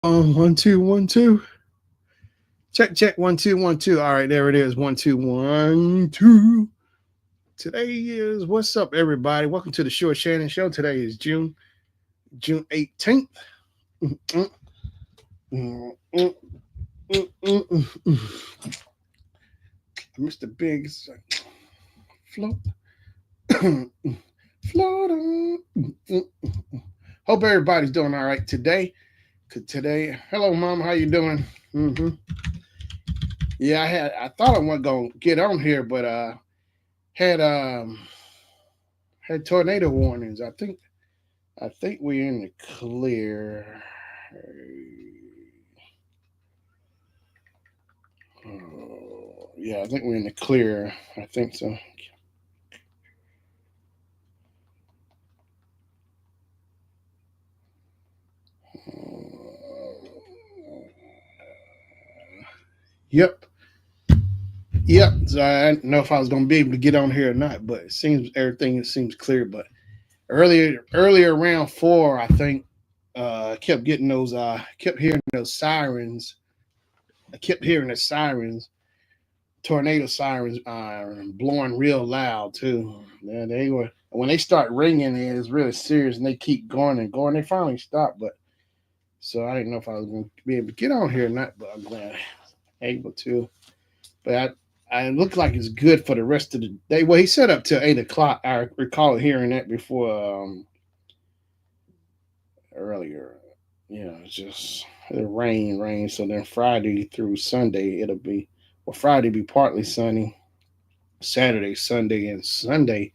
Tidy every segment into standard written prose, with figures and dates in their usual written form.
One, two, 1, 2. Check, check, 1, 2, 1, 2. All right, there it is. 1, 2, 1, 2. Today is what's up, everybody. Welcome to the Shannon Show. Today is June 18th. Mm, mm, mm, mm. Mr. Biggs float, float on. Hope everybody's doing all right today. Hello, Mom. How you doing? hmm Yeah, I thought I wasn't gonna get on here, but had had tornado warnings. I think we're in the clear. Yeah, I think we're in the clear. I think so. Yep, yep. So I didn't know if I was gonna be able to get on here or not, but it seems everything seems clear. But earlier around 4, I think I kept getting those. Kept hearing those sirens. I kept hearing the sirens, tornado sirens, blowing real loud too. Yeah, they were when they start ringing, it's really serious, and they keep going and going. They finally stopped, but so I didn't know if I was going to be able to get on here or not. But I'm glad able to. But I look like it's good for the rest of the day. Well, he set up till 8 o'clock. I recall hearing that before earlier. Yeah, it's just the rain. So then Friday through Sunday, it'll be Friday be partly sunny. Saturday, Sunday, and Sunday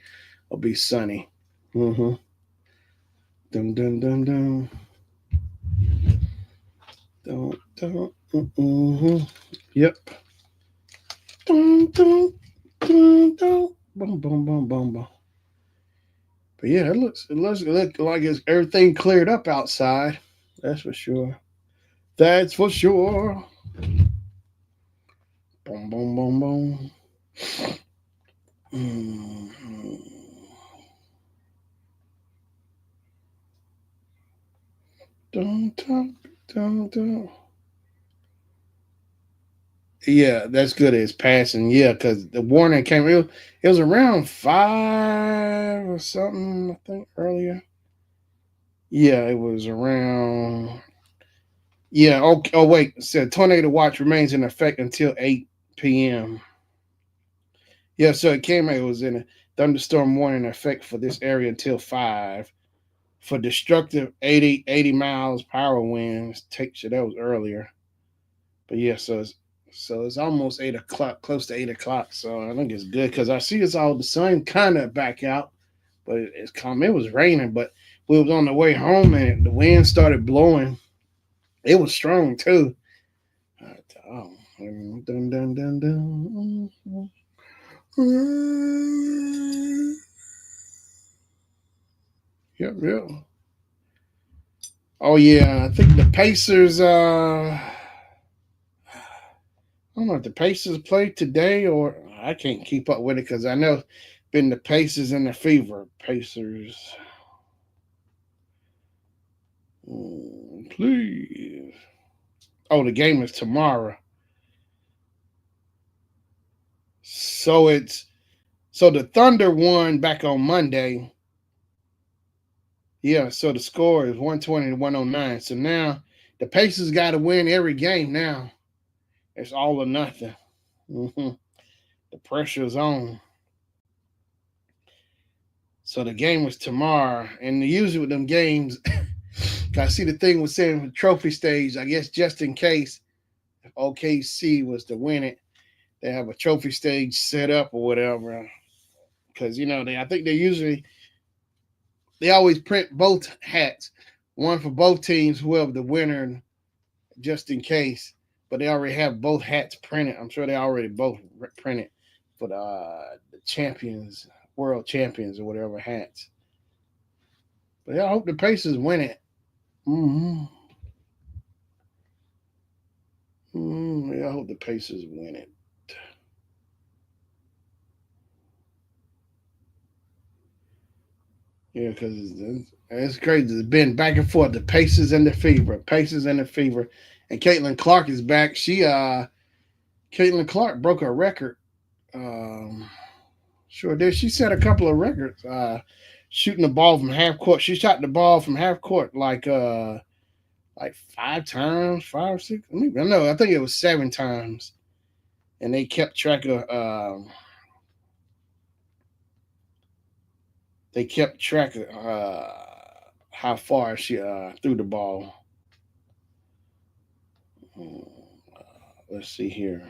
will be sunny. Mm-hmm. Dum dum dum dum. Dum dum. Mm-hmm. Yep. Dum dum dum dum. Boom boom boom boom boom. But yeah, it looks like it's everything cleared up outside. That's for sure. That's for sure. Boom boom boom boom. Mm-hmm. Dum dum dum dum. Yeah, that's good. It's passing. Yeah, because the warning came. It was around 5 or something. I think earlier. Yeah, it was around. Yeah. Okay. Oh wait. It said tornado watch remains in effect until 8 p.m. Yeah. So it came. It was in a thunderstorm warning effect for this area until 5. For destructive 80 miles power winds. Take so that was earlier. But yeah. So it's almost 8 o'clock, close to 8 o'clock. So I think it's good because I see it's all the sun kind of back out, but it's calm. It was raining, but we was on the way home and the wind started blowing. It was strong too. Oh, dun, dun, dun, dun. Yep, yep. Oh yeah, I think the Pacers. I don't know if the Pacers play today or I can't keep up with it because I know been the Pacers and the Fever. Pacers. Please. Oh, the game is tomorrow. So the Thunder won back on Monday. Yeah, so the score is 120 to 109. So now the Pacers got to win every game now. It's all or nothing. hmm The pressure's on. So the game was tomorrow. And usually with them games, I see the thing was saying trophy stage. I guess just in case if OKC was to win it, they have a trophy stage set up or whatever. Because I think they always print both hats, one for both teams, whoever the winner, just in case. But they already have both hats printed. I'm sure they already both printed for the champions, world champions, or whatever hats. But yeah, I hope the Pacers win it. Mm-hmm. Yeah, I hope the Pacers win it. Yeah, because it's crazy. It's been back and forth. The Pacers and the Fever, Pacers and the Fever, and Caitlin Clark is back. Caitlin Clark broke a record. Um, sure did. She set a couple of records. Shooting the ball from half court. She shot the ball from half court like 5 times, 5 6. No, I think it was 7 times, and they kept track of how far she threw the ball. Let's see here.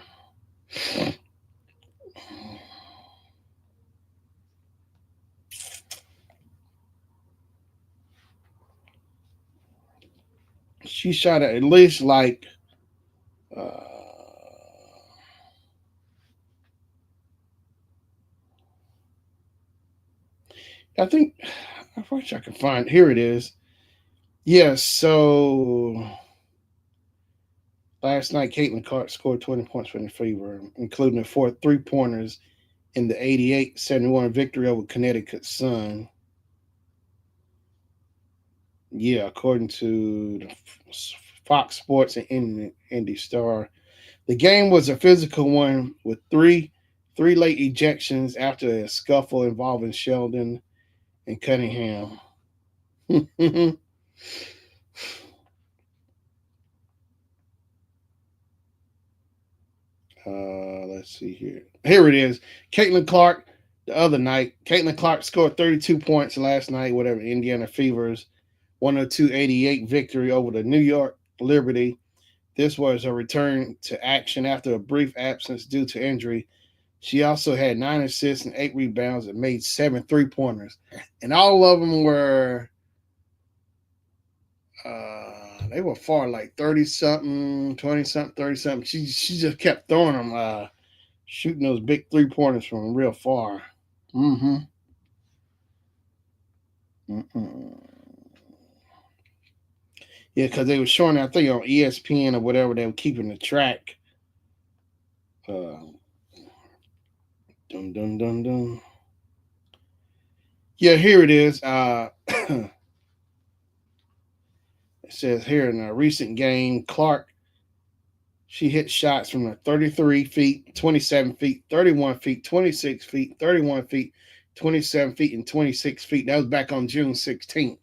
She shot at least like I think I wish I could find. Here it is. Yes. So last night, Caitlin Clark scored 20 points for the Fever, including the 4 3-pointers in the 88-71 victory over Connecticut Sun. Yeah, according to the Fox Sports and Indy Star, the game was a physical one with three late ejections after a scuffle involving Sheldon and Cunningham. Let's see here. Here it is. Caitlin Clark the other night. Caitlin Clark scored 32 points last night, whatever, Indiana Fever's 102-88 victory over the New York Liberty. This was a return to action after a brief absence due to injury. She also had 9 assists and 8 rebounds and made 7 3-pointers. And all of them were they were far, like 30 something, 20 something, 30 something. She just kept throwing them, shooting those big 3-pointers from real far. Mm-hmm. Mm-mm. Yeah, because they were showing, I think, on ESPN or whatever, they were keeping the track. Uh, dum dum dum dum. Yeah, here it is. It says here in a recent game, Clark, she hit shots from the 33 feet, 27 feet, 31 feet, 26 feet, 31 feet, 27 feet, and 26 feet. That was back on June 16th.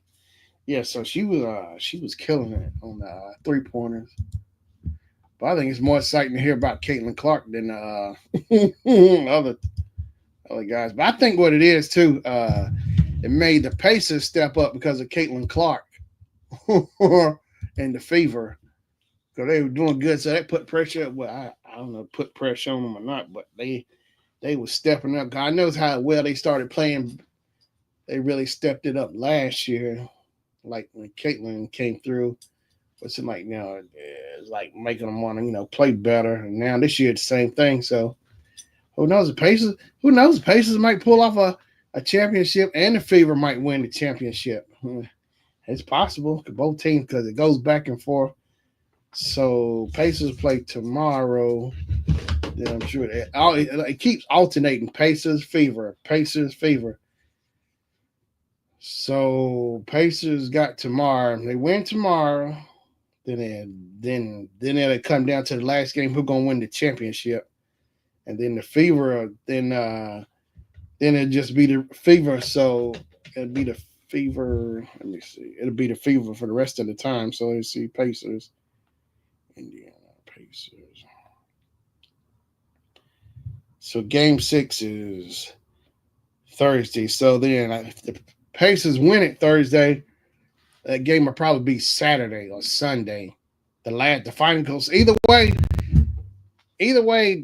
Yeah, so she was killing it on the 3-pointers. But I think it's more exciting to hear about Caitlin Clark than other guys. But I think what it is too, it made the Pacers step up because of Caitlin Clark and the Fever, because they were doing good. So that put pressure. Well, I don't know, put pressure on them or not, but they were stepping up. God knows how well they started playing. They really stepped it up last year, like when Caitlin came through. What's it like now? It's like making them want to play better. And now this year it's the same thing. So who knows the Pacers? Who knows the Pacers might pull off a championship, and the Fever might win the championship. It's possible for both teams because it goes back and forth. So Pacers play tomorrow. Then I'm sure it keeps alternating. Pacers, Fever, Pacers, Fever. So Pacers got tomorrow. They win tomorrow. Then it'll come down to the last game. Who's gonna win the championship? And then the Fever. Then it'll just be the Fever. So it'll be the Fever. Let me see. It'll be the Fever for the rest of the time. So let's see. Pacers, Indiana Pacers. So game 6 is Thursday. So then if the Pacers win it Thursday, that game will probably be Saturday or Sunday. The finals. Either way,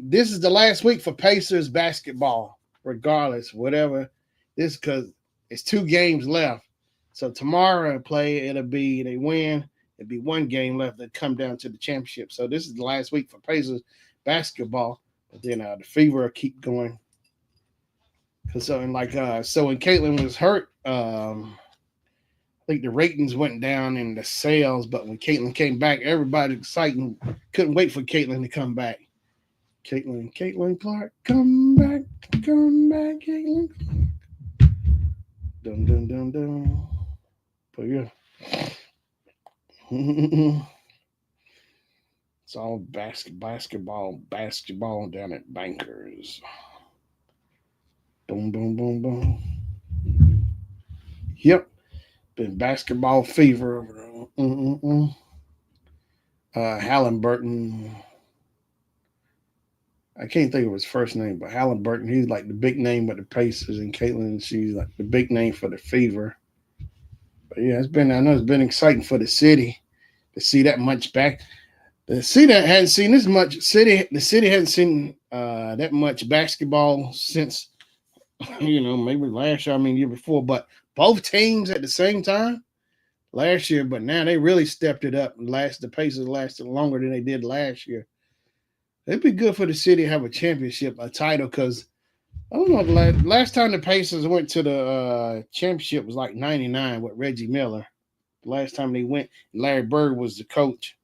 this is the last week for Pacers basketball. Regardless, whatever. This because it's 2 games left. So tomorrow it'll be they win. It'll be 1 game left that come down to the championship. So this is the last week for Pacers basketball. But then the Fever will keep going. Cause so when Caitlin was hurt, I think the ratings went down in the sales. But when Caitlin came back, everybody excited. Couldn't wait for Caitlin to come back. Caitlin Clark, come back, Caitlin. Dun dun dun dun. But yeah, it's all basketball down at Bankers. Boom, boom, boom, boom. Yep, been basketball fever. Mm-mm-mm. Halliburton. I can't think of his first name, but Halliburton. He's like the big name with the Pacers, and Caitlin. She's like the big name for the Fever. But yeah, it's been. I know it's been exciting for the city to see that much back. The city hadn't seen this much. The city hasn't seen that much basketball since maybe last year. I mean, year before. But both teams at the same time last year. But now they really stepped it up. The Pacers lasted longer than they did last year. It'd be good for the city to have a championship, a title, because I don't know. Last time the Pacers went to the championship was like '99 with Reggie Miller. The last time they went, Larry Bird was the coach.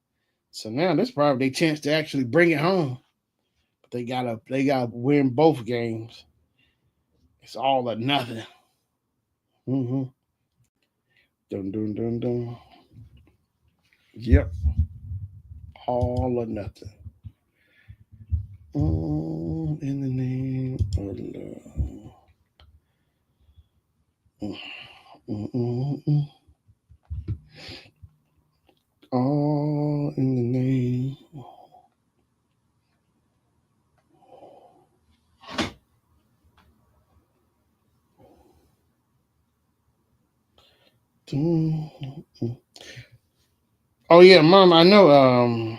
So now this is probably their chance to actually bring it home. But they gotta win both games. It's all or nothing. Mm-hmm. Dun dun dun dun. Yep. All or nothing. In the name of love. Mm-mm-mm. All in the name. Oh yeah, Mom. I know.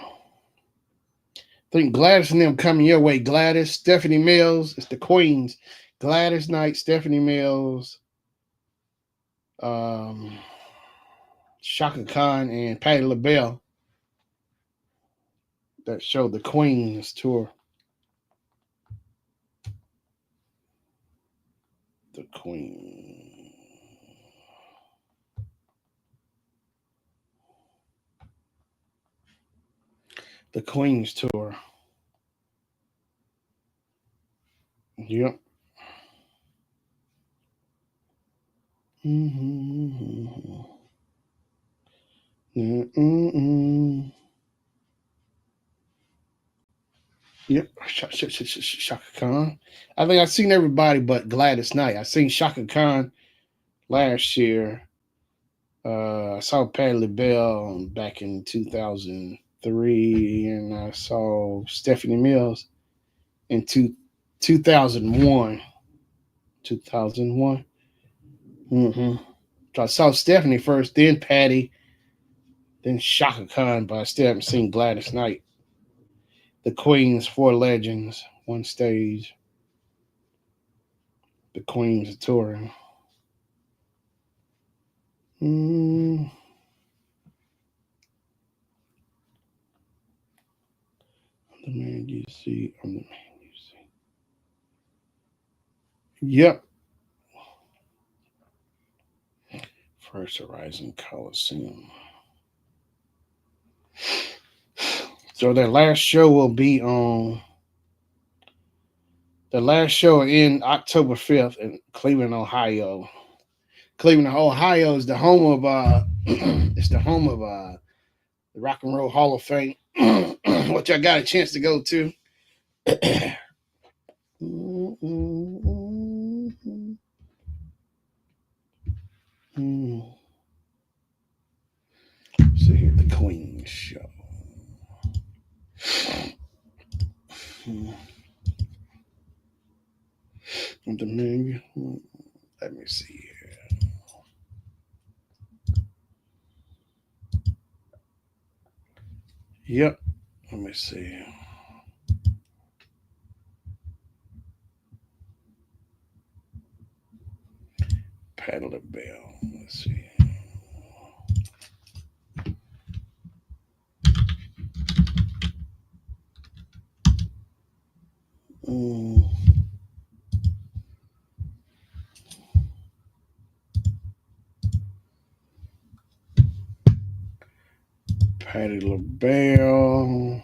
I think Gladys and them coming your way. Gladys, Stephanie Mills. It's the Queens. Gladys Knight, Stephanie Mills, um, Shaka Khan, and Patti LaBelle that show the Queens tour. The Queen. The Queens tour. Yep. Mm-hmm. Mm-mm. Yep. Shaka Khan. I think I've seen everybody but Gladys Knight. I seen Shaka Khan last year. I saw Patti LaBelle back in 2003, and I saw Stephanie Mills in 2001. 2001. Mm-hmm. So I saw Stephanie first, then Patty, then Shaka Khan, but I still haven't seen Gladys Knight. The Queens, Four Legends, one stage. The Queens are touring. Mm, I'm the man you see. I'm the man you see. Yep. First Horizon Coliseum. So their last show will be on the last show in October 5th in Cleveland, Ohio. Cleveland, Ohio is the home of it's the home of the Rock and Roll Hall of Fame, which I got a chance to go to. So here, the Queen show. The name. Let me see here. Yep. Let me see. Paddle the bell. Let's see. Mm. Patty LaBelle.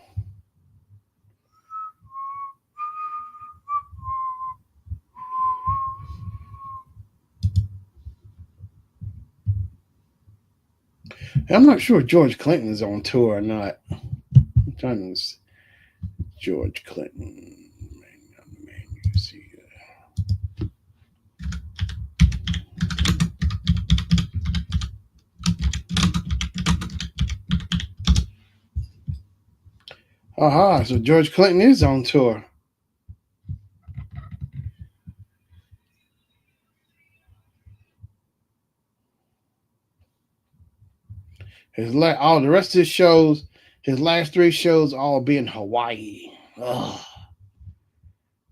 I'm not sure George Clinton is on tour or not. I'm trying to George Clinton. Man, you see. Aha, so George Clinton is on tour. All the rest of his shows, his last three shows, all be in Hawaii. Ugh.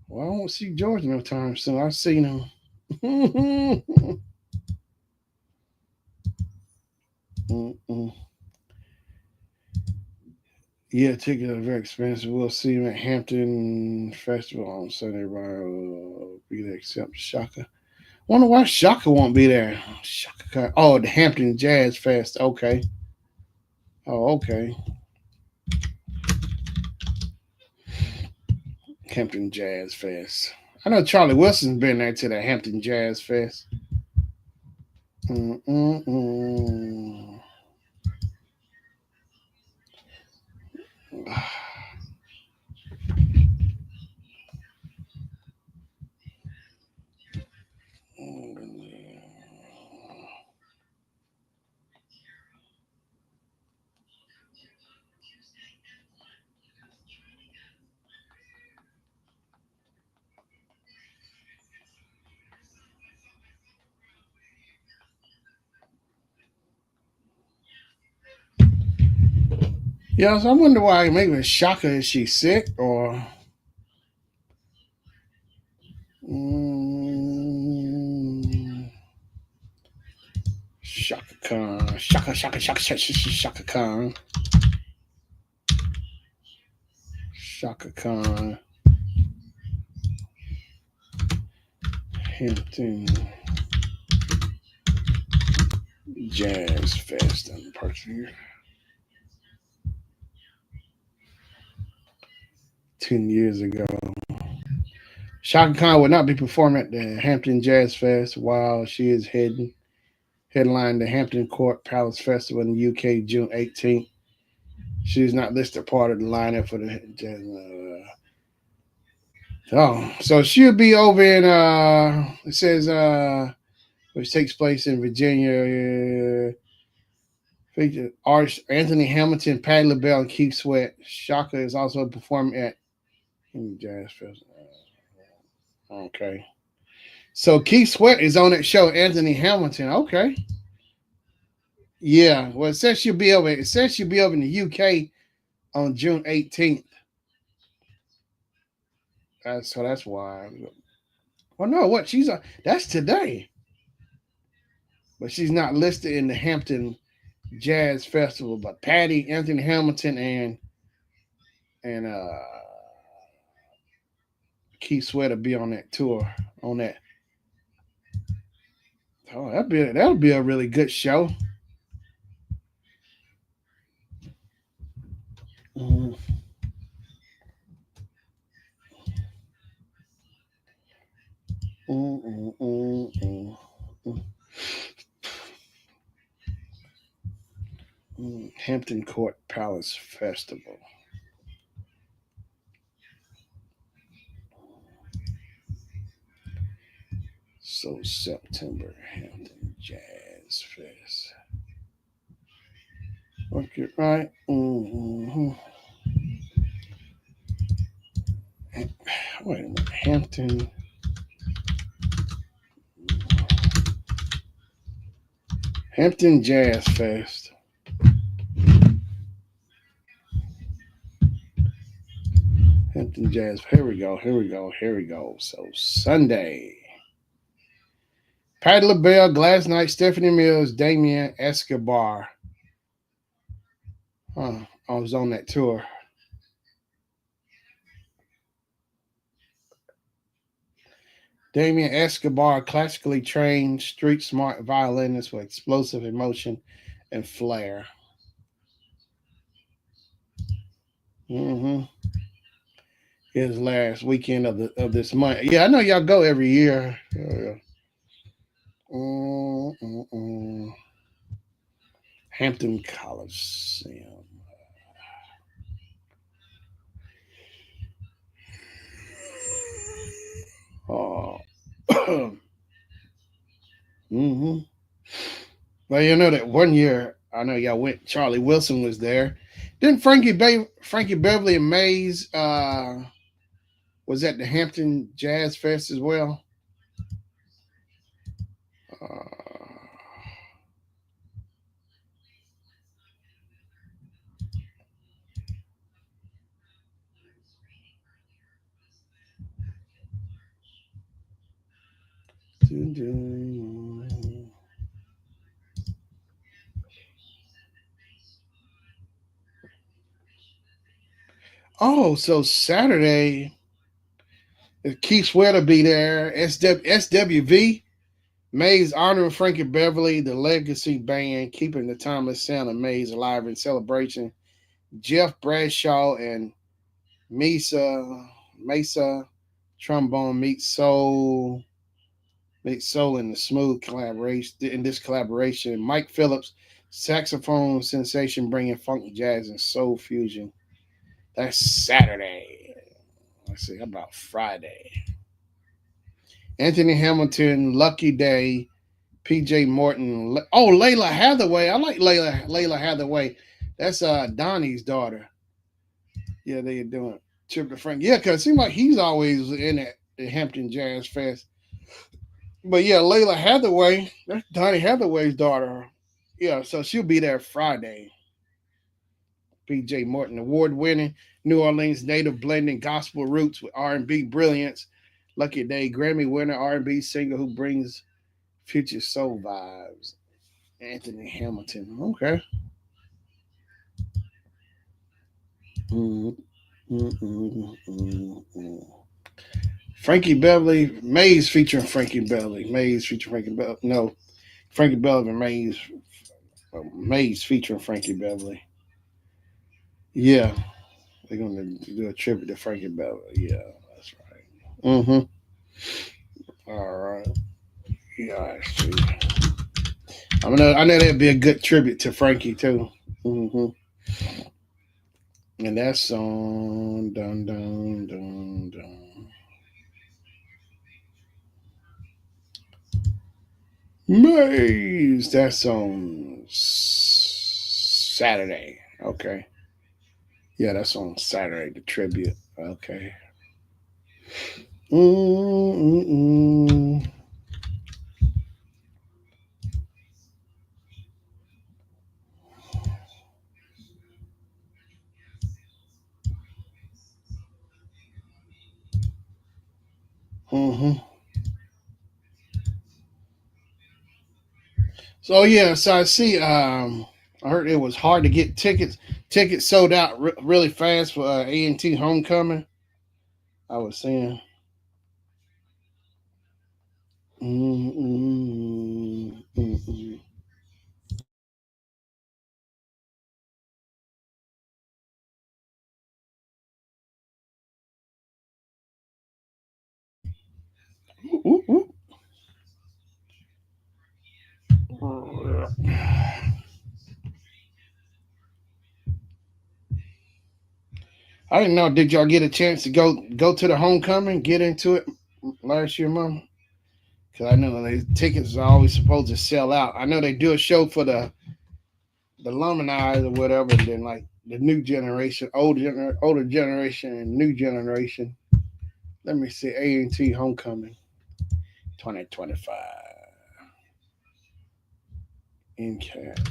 Well, I won't see George no time soon. I've seen him. Yeah, tickets are very expensive. We'll see him at Hampton Festival on Sunday. Everybody will be there except Shaka. Wonder why Shaka won't be there. Shaka. Oh, the Hampton Jazz Fest. Okay. Oh, okay. Hampton Jazz Fest. I know Charlie Wilson's been there to the Hampton Jazz Fest. Mm-mm-mm. Yeah, so I wonder why maybe Shaka is she sick or mm, Shaka Khan. Shaka Khan. Shaka Khan. Hampton Jazz Fest in person. 10 years ago. Shaka Khan will not be performing at the Hampton Jazz Fest while she is headline the Hampton Court Palace Festival in the UK June 18th. She's not listed part of the lineup for the jazz. Oh, so she'll be over in it says which takes place in Virginia. Featured artists Anthony Hamilton, Patti LaBelle, and Keith Sweat. Shaka is also performing at Jazz Festival. Okay. So Keith Sweat is on that show. Anthony Hamilton. Okay. Yeah. Well, it says she'll be over. It says she'll be over in the UK on June 18th. So that's why. Well, no, what she's on? That's today, but she's not listed in the Hampton Jazz Festival. But Patty, Anthony Hamilton, and Keith Sweat will be on that tour. On that. Oh, that'll be a really good show. Mm, mm, mm, mm, mm, mm. Hampton Court Palace Festival. So September Hampton Jazz Fest. Okay, right. Mm-hmm. Wait a minute. Hampton Jazz Fest. Hampton Jazz. Here we go. Here we go. Here we go. So Sunday. Patti LaBelle, Gladys Knight, Stephanie Mills, Damien Escobar. I was on that tour. Damien Escobar, classically trained, street smart violinist with explosive emotion and flair. Mm-hmm. His last weekend of this month. Yeah, I know y'all go every year. Mm-mm-mm. Hampton Coliseum. Oh. hmm Well, you know that one year, I know y'all went. Charlie Wilson was there. Didn't Frankie Beverly and Mays was at the Hampton Jazz Fest as well? Uh, oh, so Saturday, Keith Sweater be there. SWV Mays honoring Frankie Beverly, the Legacy Band, keeping the timeless sound of Mays alive in celebration. Jeff Bradshaw and Mesa trombone meets soul in the smooth collaboration. In this collaboration, Mike Phillips saxophone sensation bringing funk, jazz, and soul fusion. That's Saturday. Let's see, how about Friday? Anthony Hamilton, Lucky Day, PJ Morton. Oh, Layla Hathaway. I like Layla Hathaway. That's Donnie's daughter. Yeah, they are doing trip to Frank. Yeah, because it seems like he's always in at the Hampton Jazz Fest. But yeah, Layla Hathaway, that's Donnie Hathaway's daughter. Yeah, so she'll be there Friday. PJ Morton, award winning New Orleans native blending gospel roots with R&B brilliance. Lucky Day, Grammy winner R&B singer who brings future soul vibes. Anthony Hamilton. Okay. Mm, mm, mm, Frankie Beverly, Mays featuring Frankie Beverly. Mays featuring Frankie Beverly. No, Frankie Beverly and Mays featuring Frankie Beverly. Yeah, they're gonna do a tribute to Frankie Beverly. Yeah, that's right. Mm-hmm. All right. Yeah, I see. I know that'd be a good tribute to Frankie too. Mm-hmm. And that song, dun dun dun dun. Maze. That's on Saturday. Okay. Yeah, that's on Saturday. The tribute. Okay. Mm-mm-mm. Mm-hmm. So yeah, so I see. I heard it was hard to get tickets. Tickets sold out really fast for A&T Homecoming. I was saying. Mm-mm, mm-mm. Ooh, ooh, ooh. I didn't know. Did y'all get a chance to go to the homecoming? Get into it last year, Mom? Because I know the tickets are always supposed to sell out. I know they do a show for the alumni or whatever, and then like the new generation, older generation, and new generation. Let me see, A&T Homecoming 2025 in Canada.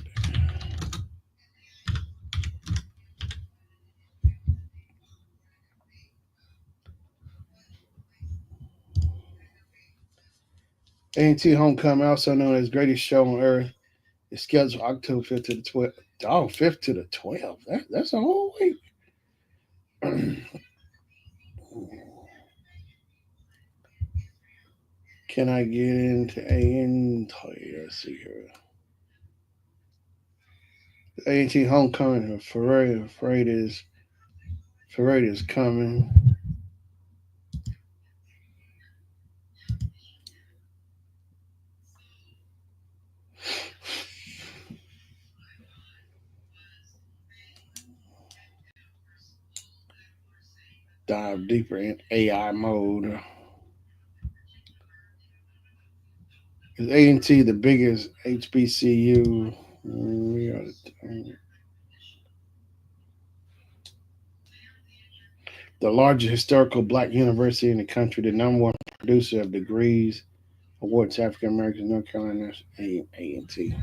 A&T Homecoming, also known as Greatest Show on Earth, is scheduled October 5th to the 12th. Oh, 5th to the 12th. That's a whole week. Can I get into A&T? Let's see here. A&T Homecoming, Parade is coming. dive deeper in AI mode. Is A&T the biggest HBCU? We are the largest historical black university in the country, the number one producer of degrees, awards to African Americans, North Carolina, A&T.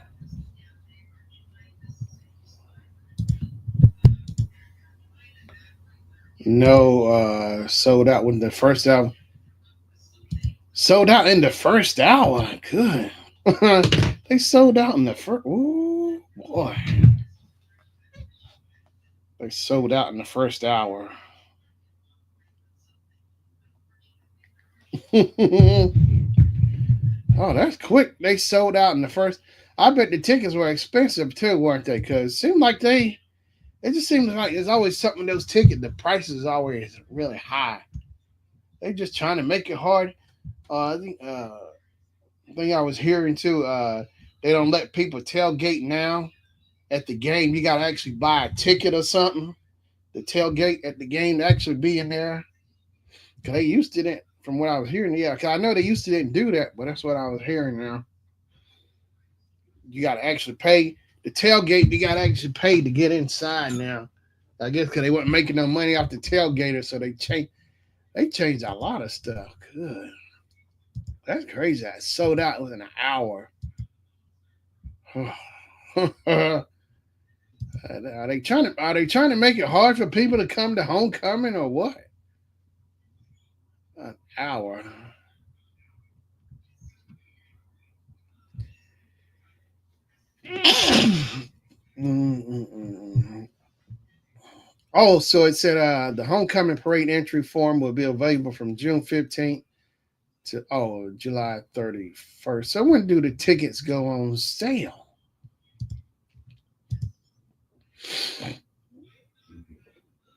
No, sold out when the first album. Sold out in the first hour. Good. They sold out in the first. Ooh, boy. They sold out in the first hour. Oh, that's quick. They sold out in the first. I bet the tickets were expensive too, weren't they? Because it seemed like they. It just seems like there's always something in those tickets. The price is always really high. They just trying to make it hard. I think I was hearing too. They don't let people tailgate now at the game. You got to actually buy a ticket or something. The tailgate at the game to actually be in there. Cause they used to didn't, from what I was hearing. Yeah, cause I know they used to didn't do that, but that's what I was hearing now. You got to actually pay the tailgate. You got to actually pay to get inside now. I guess because they weren't making no money off the tailgater, so they changed. They changed a lot of stuff. Good. That's crazy. I sold out within an hour. Are they trying to make it hard for people to come to homecoming or what? An hour. Mm-mm-mm. Oh, so it said the homecoming parade entry form will be available from June 15th to July 31st. So when do the tickets go on sale?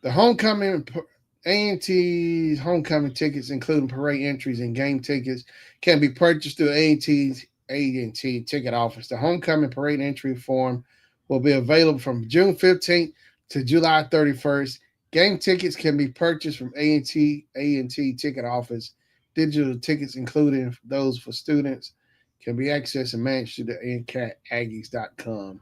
The homecoming A&T's homecoming tickets, including parade entries and game tickets, can be purchased through A&T's A&T ticket office. The homecoming parade entry form will be available from June 15th to July 31st. Game tickets can be purchased from A&T ticket office. Digital tickets, including those for students, can be accessed and managed through the ncataggies.com.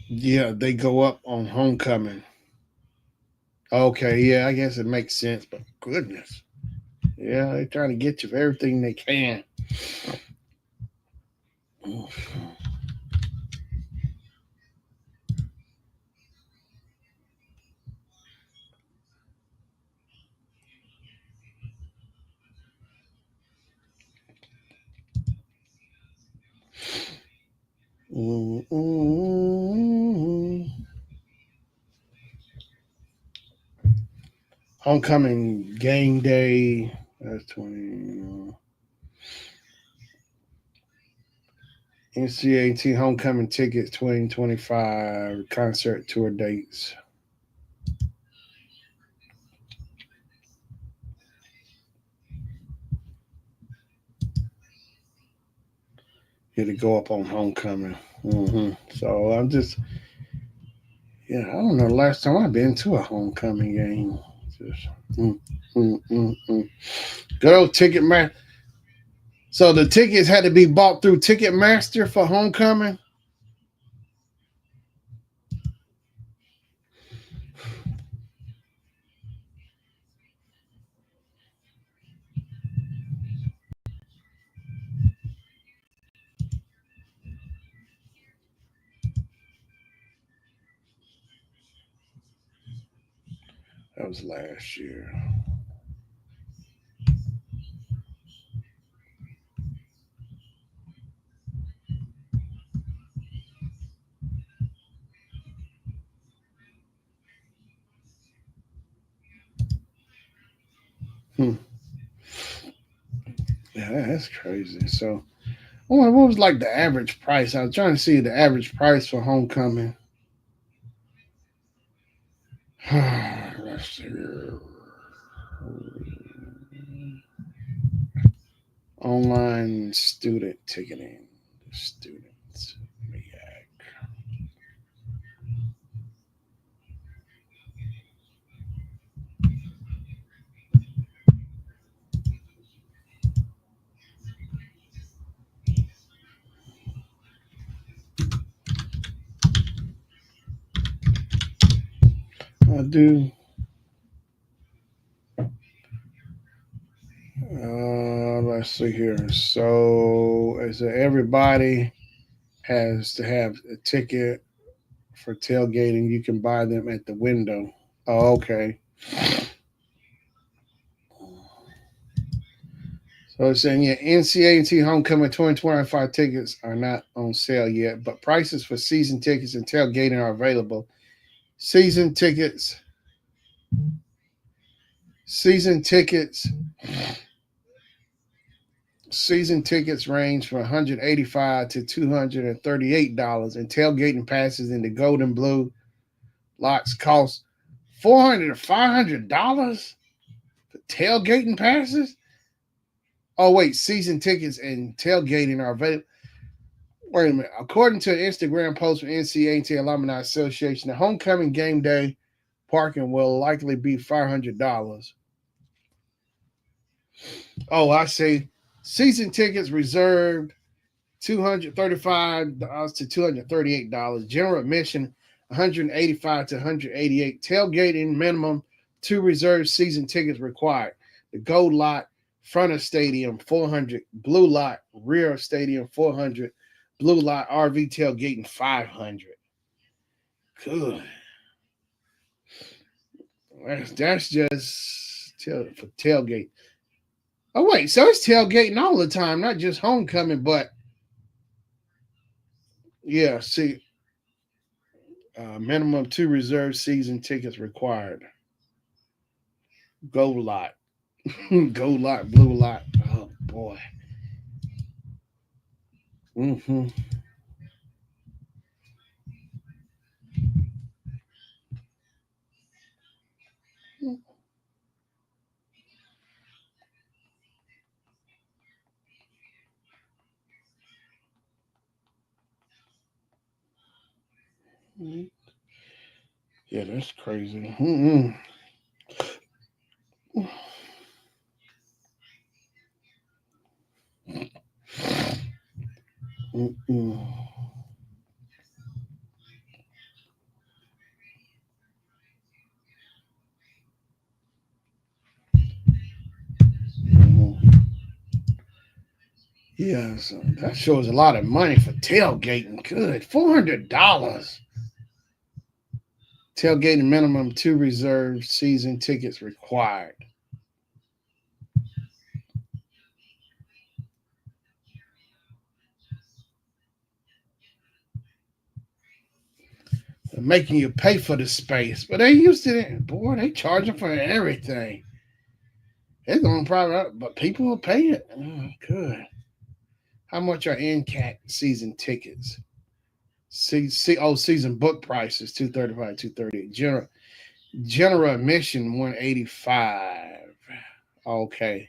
Yeah, they go up on homecoming. Okay, yeah, I guess it makes sense, but goodness. Yeah, they're trying to get you for everything they can. Homecoming game day. That's 20. NCAT homecoming tickets 2025 concert tour dates. Here to go up on homecoming. So I'm just, yeah, I don't know the last time I've been to a homecoming game. Just, mm, mm. Good old Ticketmaster. So the tickets had to be bought through Ticketmaster for homecoming. That was last year. Hmm. Yeah, that's crazy. So, what was like the average price? I was trying to see the average price for homecoming. Let's see. Online student ticketing. Students. I do. Let's see here. So, is it everybody has to have a ticket for tailgating? You can buy them at the window. Oh, okay. So it's saying, yeah, NCAA Homecoming 2025 tickets are not on sale yet, but prices for season tickets and tailgating are available. Season tickets, season tickets, season tickets range from $185 to $238, and tailgating passes in the gold and blue lots cost $400 to $500 for tailgating passes. Oh wait, season tickets and tailgating are available. Wait a minute. According to an Instagram post from NCAA Alumni Association, the homecoming game day parking will likely be $500. Oh, I see. Season tickets reserved $235 to $238. General admission $185 to $188. Tailgating minimum two reserved season tickets required. The gold lot front of stadium $400. Blue lot rear of stadium $400. Blue lot RV tailgating $500. Good. That's just for tailgate. Oh wait, so it's tailgating all the time, not just homecoming, but yeah. See, minimum two reserved season tickets required. Gold lot, gold lot, blue lot. Oh boy. Mm-hmm. Yeah, that's crazy. Mm-mm. Mm-mm. Mm-mm. Yeah, so that shows a lot of money for tailgating. Good, $400. Tailgating minimum two reserved season tickets required. They're making you pay for the space, but they used to it. Boy, they charging for everything. It's on private, but people will pay it. Oh, good. How much are NCAT season tickets? Season book prices 235, 238. General admission 185. Okay,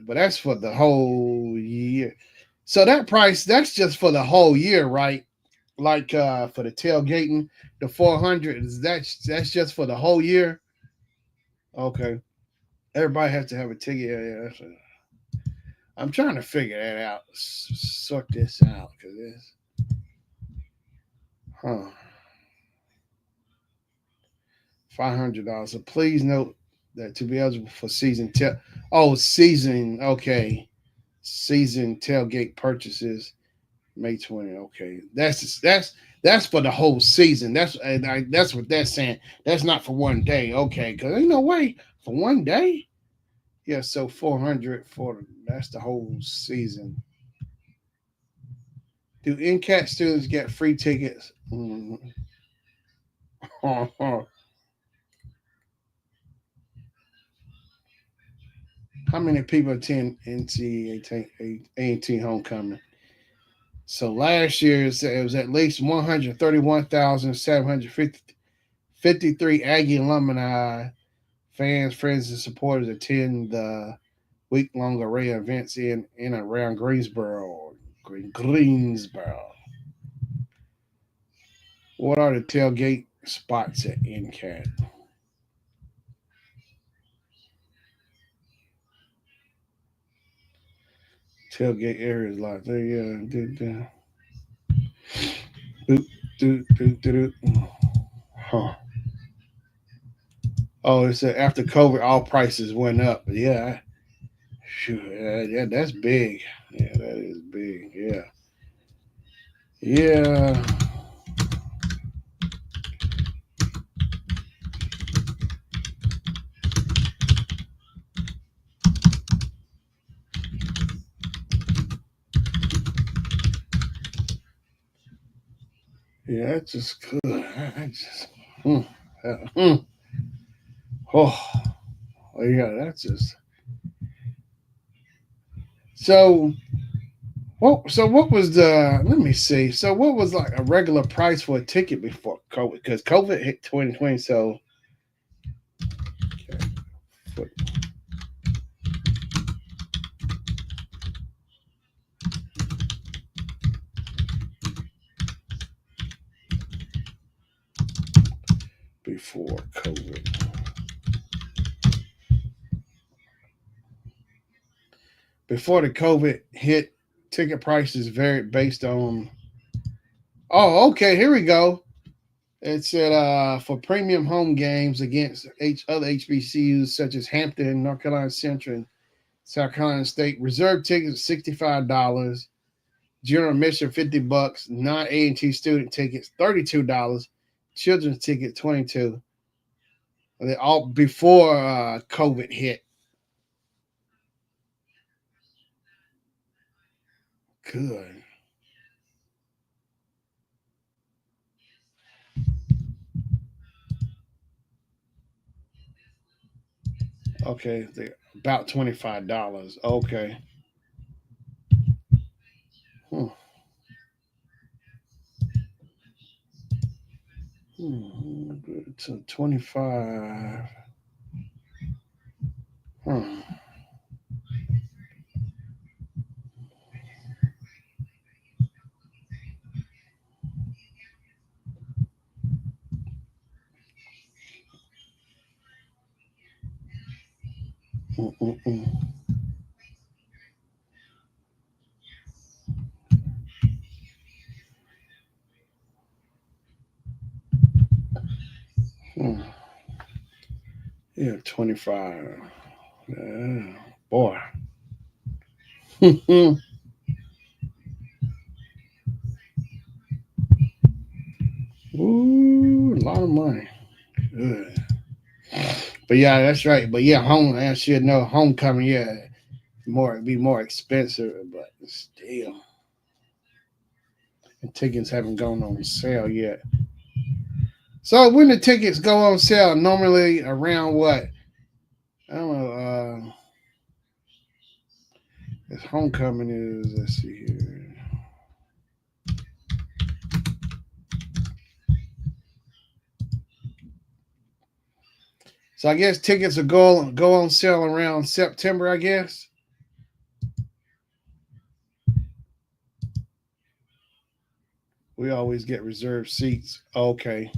but that's for the whole year. So that price, that's just for the whole year, right? Like for the tailgating, the 400 is that's just for the whole year. Okay, everybody has to have a ticket. I'm trying to figure that out, sort this out, because it's huh. $500. So please note that to be eligible for season, okay, season tailgate purchases May 20. Okay, that's for the whole season. That's what that's saying. That's not for one day. Okay, because ain't no way for one day. Yeah, so 400 for that's the whole season. Do NCAT students get free tickets? Mm. How many people attend NCAA homecoming? So last year it was at least 131,753 Aggie alumni, fans, friends, and supporters attend the week-long array of events in and around Greensboro. Greensboro. What are the tailgate spots at NCAT? Tailgate areas like there, yeah. Doot, doot, doot, doot, doot. Huh. Oh, it said after COVID, all prices went up. Yeah, sure. Yeah, that's big. Yeah, that is big. Yeah, yeah, yeah. That's just good. I just, mm, mm. Oh, oh, yeah. That's just so. So what was the? Let me see. So what was like a regular price for a ticket before COVID? Because COVID hit 2020. So okay, before COVID. Before the COVID hit, ticket prices varied based on. Oh, okay. Here we go. It said for premium home games against other HBCUs such as Hampton, North Carolina Central, and South Carolina State, reserve tickets $65, general admission $50, non A&T student tickets $32, children's ticket 22. They all before COVID hit. Good. Okay, about $25. Okay. Hmm. To 25. Hmm. Mm-mm-mm. Hmm. Yeah, 25. Yeah, boy. Ooh, a lot of money. Good. But yeah, that's right. But yeah, I should know homecoming. Yeah, be more expensive, but still, the tickets haven't gone on sale yet. So when the tickets go on sale, normally around what? I don't know. This homecoming is. Let's see here. So I guess tickets will go on sale around September. I guess we always get reserved seats. Okay,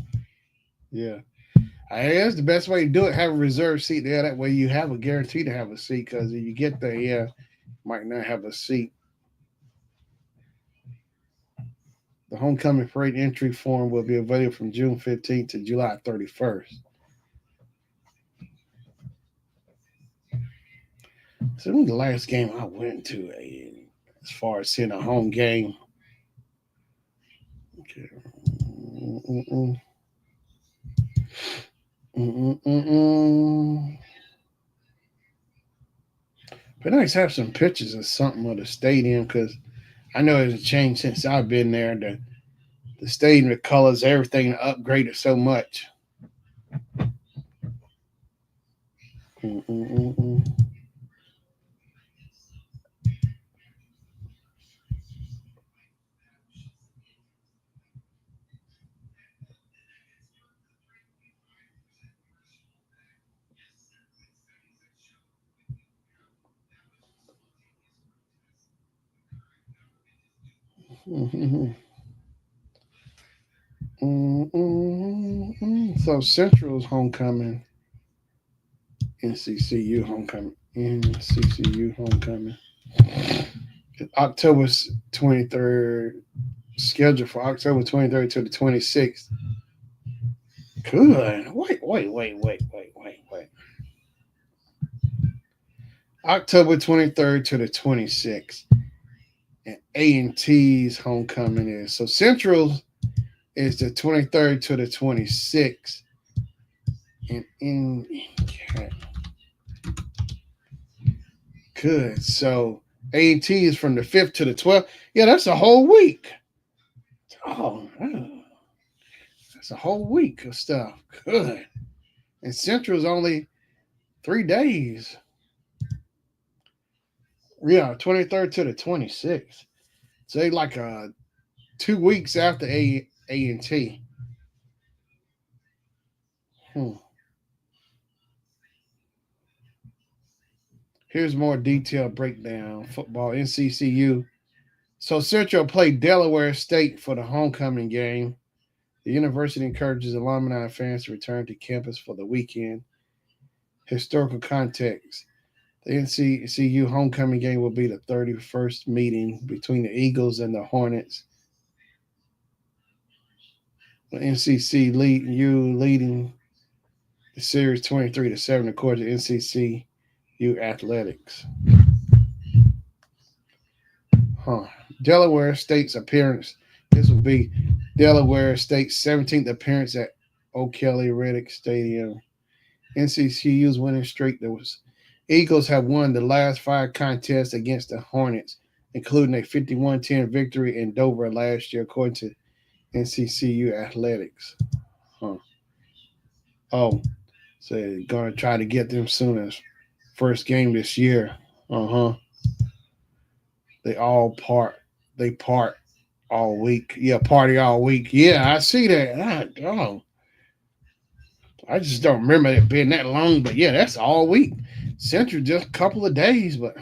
yeah. I guess the best way to do it, have a reserved seat there. That way you have a guarantee to have a seat. Because if you get there, yeah, might not have a seat. The homecoming parade entry form will be available from June 15th to July 31st. So this the last game I went to, as far as seeing a home game. Okay. Mm-mm-mm. Mm-mm-mm. But nice to have some pictures or something of the stadium because I know it's changed since I've been there. The stadium, the colors, everything upgraded so much. Mm-mm-mm-mm. So Central's homecoming, NCCU homecoming, NCCU homecoming. October 23rd, scheduled for October 23rd to the 26th. Good. Wait. October 23rd to the 26th. And A&T's homecoming is. So Central is the 23rd to the 26th. And in okay. Good. So A&T is from the 5th to the 12th. Yeah, that's a whole week. Oh, that's a whole week of stuff. Good. And Central's only 3 days. Yeah, 23rd to the 26th. So they like 2 weeks after and T. Hmm. Here's more detailed breakdown. Football NCCU. So Central played Delaware State for the homecoming game. The university encourages alumni and fans to return to campus for the weekend. Historical context. The NCCU homecoming game will be the 31st meeting between the Eagles and the Hornets. The NCCU leading the series 23-7 according to NCCU Athletics. Huh. Delaware State's appearance. This will be Delaware State's 17th appearance at O'Kelly Riddick Stadium. NCCU's winning streak. There was Eagles have won the last 5 contests against the Hornets, including a 51-10 victory in Dover last year, according to NCCU Athletics. Huh. Oh, so they're gonna try to get them soon as first game this year. Uh huh. They all part. They part all week. Yeah, party all week. Yeah, I see that. I just don't remember it being that long, but yeah, that's all week. Central just a couple of days, but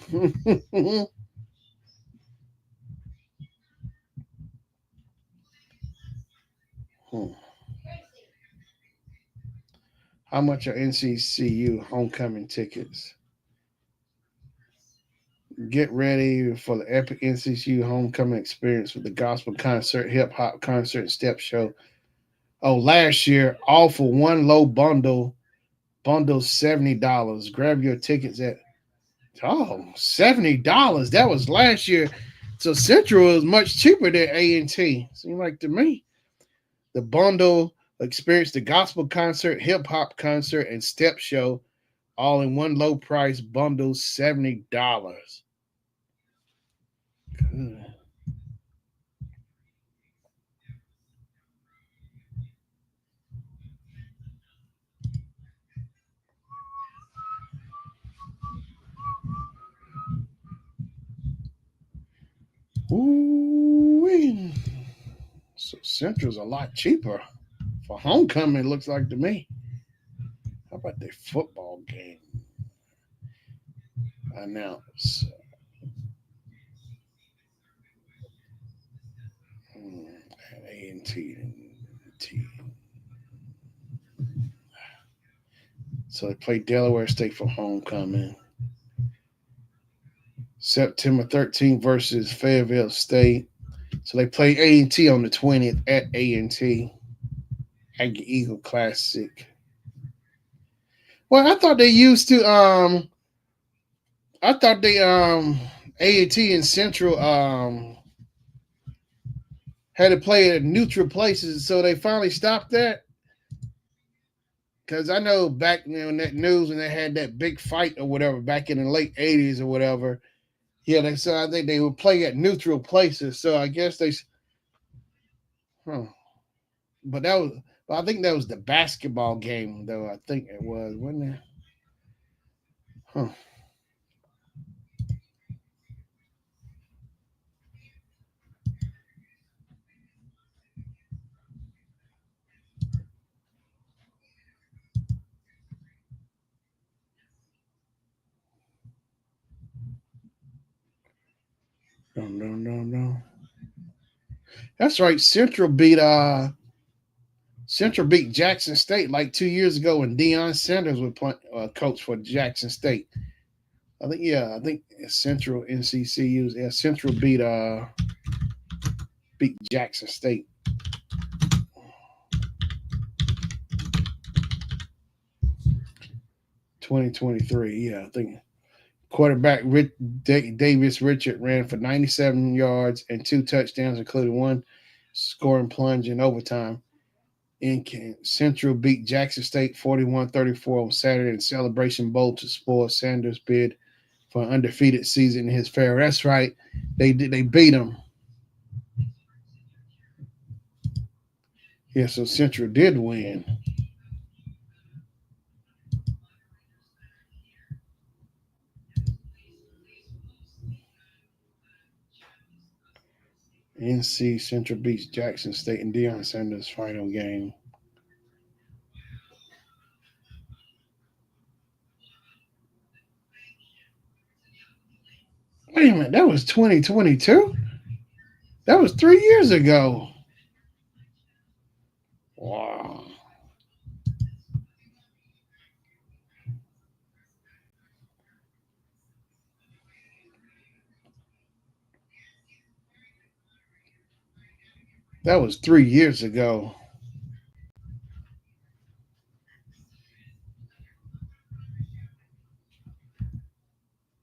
how much are NCCU homecoming tickets? Get ready for the epic NCCU homecoming experience with the gospel concert, hip hop concert, and step show. Oh, last year, all for one low bundle $70. Grab your tickets at $70. That was last year. So Central is much cheaper than A&T. Seemed like to me. The bundle experience the gospel concert, hip hop concert, and step show all in one low price bundle, $70. Ooh, so Central's a lot cheaper for homecoming. It looks like to me. How about the football game? Announce A&T. So they play Delaware State for homecoming. September 13th versus Fayetteville State. So they play A&T on the 20th at A&T. Aggie Eagle Classic. Well, I thought they used to I thought they A&T and Central had to play at neutral places, so they finally stopped that. Because I know back in that news when they had that big fight or whatever back in the late 80s or whatever, yeah, they said I think they would play at neutral places. So I guess they, huh. But that was, but I think that was the basketball game though. I think it was, wasn't it? Huh. No. That's right. Central beat Jackson State like 2 years ago when Deion Sanders was coach for Jackson State. I think Central NCCU's Central beat Jackson State 2023. Yeah, I think quarterback Davis Richard ran for 97 yards and two touchdowns, including one scoring plunge in overtime. Central beat Jackson State 41-34 on Saturday in Celebration Bowl to spoil Sanders' bid for an undefeated season in his fair. That's right. They beat him. Yeah, so Central did win. NC Central beats Jackson State in Deion Sanders' final game. Wait a minute, that was 2022? That was 3 years ago. Wow. That was 3 years ago.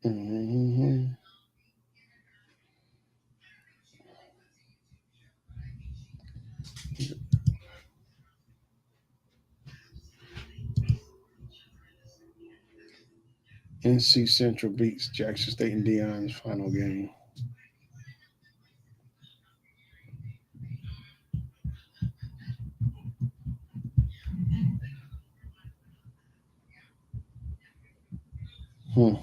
Mm-hmm. NC Central beats Jackson State in Deion's final game. Hmm.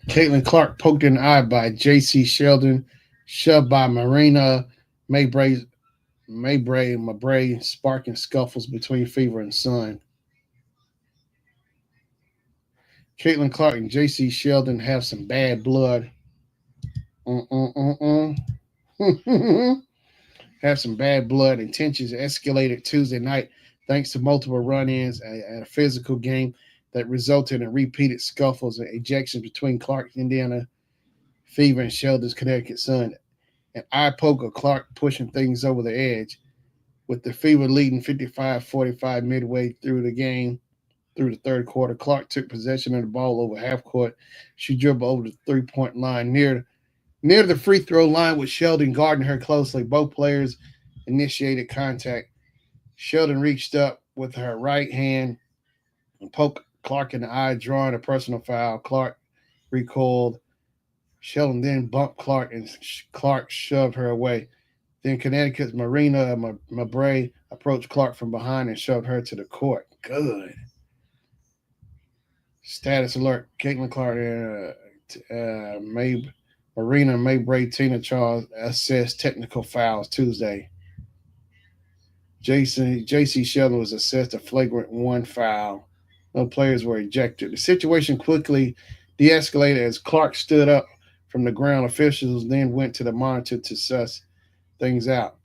Caitlin Clark poked in the eye by J.C. Sheldon, shoved by Marina Maybray, sparking scuffles between Fever and Sun. Caitlin Clark and J.C. Sheldon have some bad blood. Have some bad blood, and tensions escalated Tuesday night thanks to multiple run-ins at a physical game that resulted in repeated scuffles and ejections between Clark's Indiana Fever and Sheldon's Connecticut Sun. An eye poke of Clark pushing things over the edge, with the Fever leading 55-45 midway through the game. Through the third quarter, Clark took possession of the ball over half court. She dribbled over the three-point line near the free throw line with Sheldon guarding her closely. Both players initiated contact. Sheldon reached up with her right hand and poked Clark in the eye, drawing a personal foul. Clark recoiled. Sheldon then bumped Clark, and Clark shoved her away. Then Connecticut's Marina Mabray approached Clark from behind and shoved her to the court. Good. Status alert. Caitlin Clark, Marina Mabray, Tina Charles assessed technical fouls Tuesday. J.C. Sheldon was assessed a flagrant one foul. No players were ejected. The situation quickly de-escalated as Clark stood up from the ground. Officials then went to the monitor to suss things out.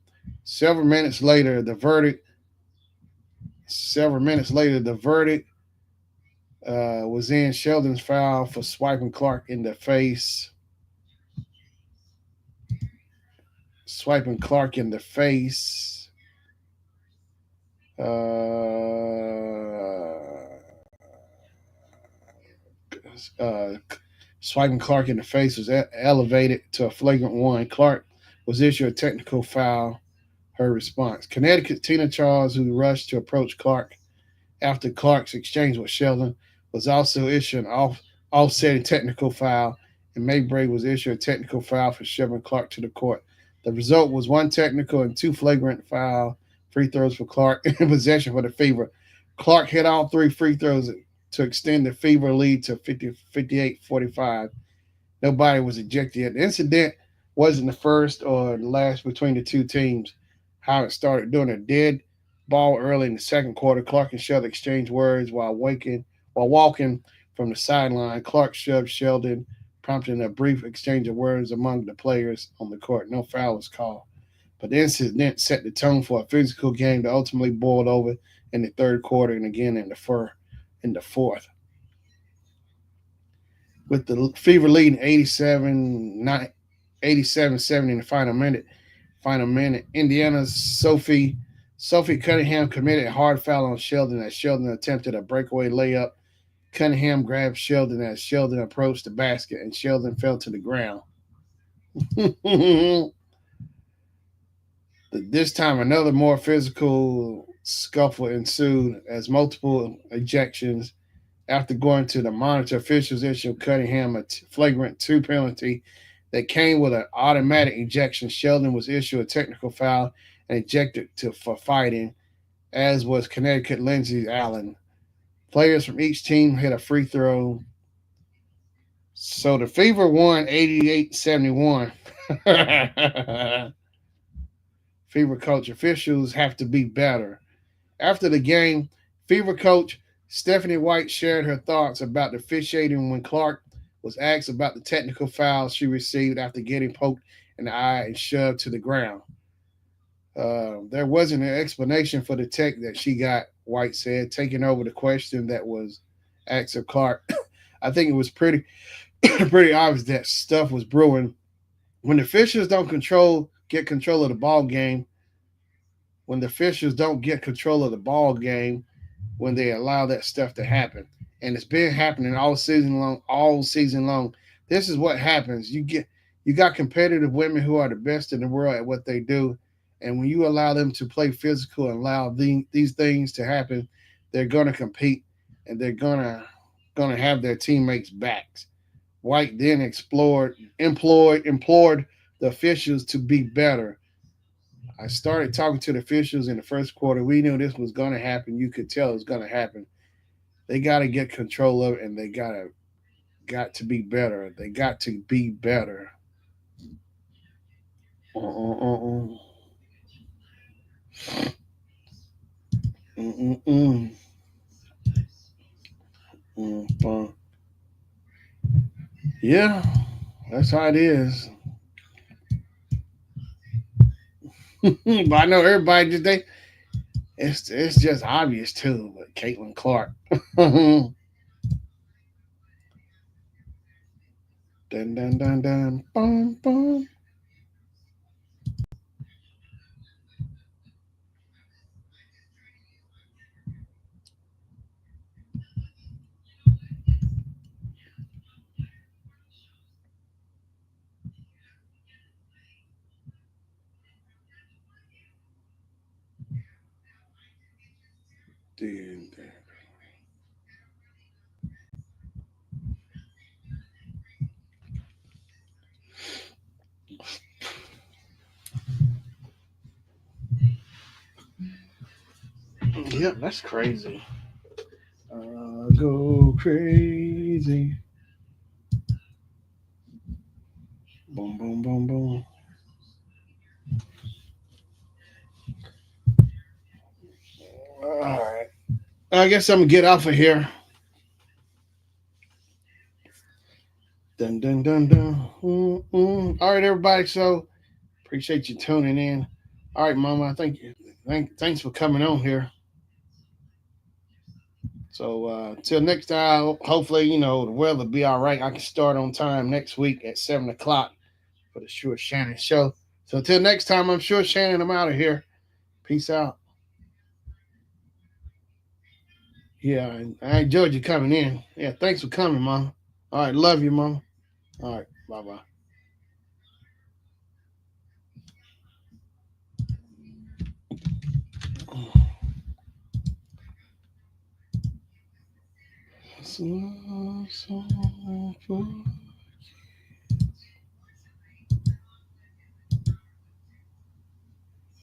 Several minutes later, the verdict was in. Sheldon's foul for swiping Clark in the face. Swiping Clark in the face. Uh, Swiping Clark in the face was elevated to a flagrant one. Clark was issued a technical foul. Her response. Connecticut Tina Charles, who rushed to approach Clark after Clark's exchange with Sheldon, was also issued an offsetting technical foul, and Mabray was issued a technical foul for shoving Clark to the court. The result was one technical and two flagrant foul free throws for Clark in possession for the Fever. Clark hit all three free throws to extend the Fever lead to 58-45. Nobody was ejected yet. The incident wasn't the first or the last between the two teams. How it started during a dead ball early in the second quarter. Clark and Sheldon exchanged words while walking from the sideline. Clark shoved Sheldon, prompting a brief exchange of words among the players on the court. No foul was called. But the incident set the tone for a physical game that ultimately boiled over in the third quarter and again in the fourth. With the Fever leading 87-70 in the final minute, Indiana's Sophie Cunningham committed a hard foul on Sheldon as Sheldon attempted a breakaway layup. Cunningham grabbed Sheldon as Sheldon approached the basket, and Sheldon fell to the ground. This time, another more physical scuffle ensued as multiple ejections. After going to the monitor, officials issued Cunningham a flagrant 2 penalty that came with an automatic ejection. Sheldon was issued a technical foul and ejected for fighting, as was Connecticut Lindsay Allen. Players from each team hit a free throw. So the Fever won 88-71. Fever coach officials have to be better. After the game, Fever coach Stephanie White shared her thoughts about the officiating when Clark was asked about the technical foul she received after getting poked in the eye and shoved to the ground. There wasn't an explanation for the tech that she got, White said, taking over the question that was asked of Clark. I think it was pretty pretty obvious that stuff was brewing. When the officials don't get control of the ball game, when the officials don't get control of the ball game, when they allow that stuff to happen. And it's been happening all season long. This is what happens. You got competitive women who are the best in the world at what they do. And when you allow them to play physical and allow these things to happen, they're gonna compete and they're gonna have their teammates' backs. White then implored the officials to be better. I started talking to the officials in the first quarter. We knew this was going to happen. You could tell it was going to happen. They got to get control of it, and they got to be better. They got to be better. Uh-uh-uh-uh. Mm-mm-mm. Mm-mm. Yeah, that's how it is. But I know everybody today. It's just obvious too. But Caitlin Clark. Dun dun dun dun. Boom boom. Dun, dun. Yep, that's crazy. Go crazy. Boom, boom, boom, boom. All right. I guess I'm gonna get off of here. Dun dun dun dun. All right, everybody. So appreciate you tuning in. All right, Mama. Thank you. Thanks for coming on here. So till next time. Hopefully, the weather will be all right. I can start on time next week at 7 o'clock for the Sure Shannon show. So till next time, I'm Sure Shannon. I'm out of here. Peace out. Yeah, and I enjoyed you coming in. Yeah, thanks for coming, Mom. All right, love you, Mom. All right, bye bye. So, so,